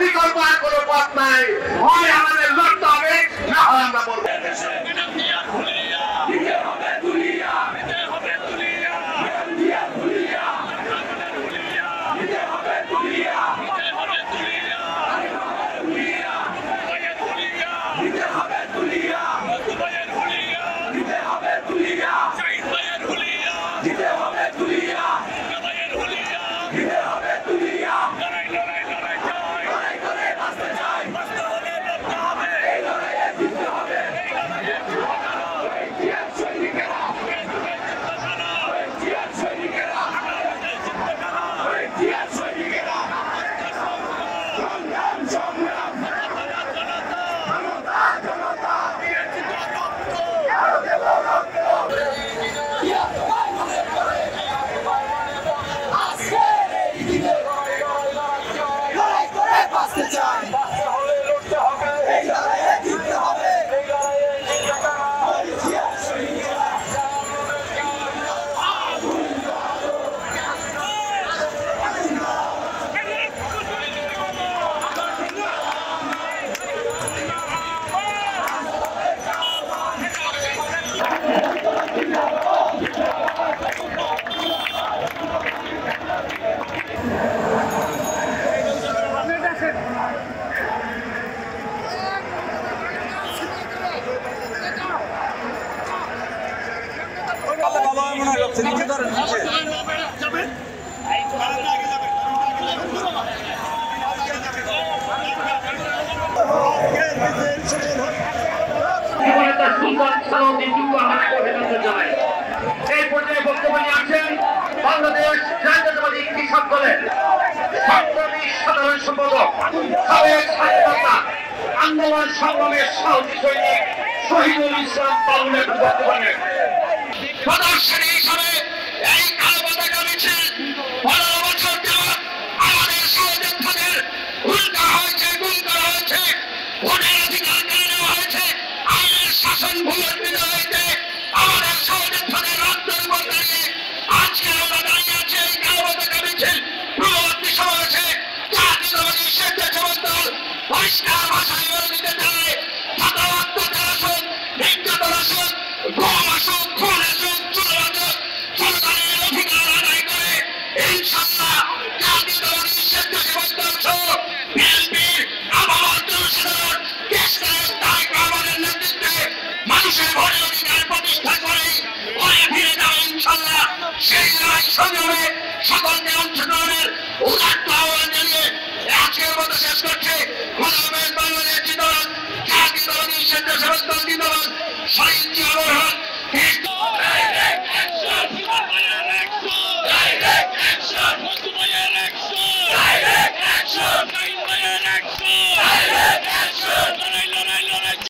বিকল্প আর কোনো পথ নাই, হয় আমাদের লড়তে হবে, না হয় আমরা বলবো এই পর্যায়ে বক্তব্য নিয়ে আসছেন বাংলাদেশ জাতীয়তাবাদী কৃষক দলের সাধারণ সম্পাদক, সাবেক স্বাধীনতা আন্দোলন সংগ্রামের সাহসী সৈনিক শহীদুল ইসলাম বাবুলের বক্তব্য নিয়ে প্রদর্শনী হিসাবে এই কালো পতাকা মিছিল 15 বছর যাবৎ আমাদের সহযোদ্ধাদের উল্টা হয়েছে, গুম করা হয়েছে, ভোটের অধিকার কেড়ে নেওয়া হয়েছে, আইনের শাসন ভূমিষ্ঠিত হয়েছে। আমাদের সহযোদ্ধাদের রক্তের উপর দাঁড়িয়ে আজকে আমরা দাঁড়িয়ে আছি এই কালো পতাকা মিছিল পূর্ববর্তী সমাবেশে জাতীয়তাবাদী স্বেচ্ছাসেবক দল পরিষ্কার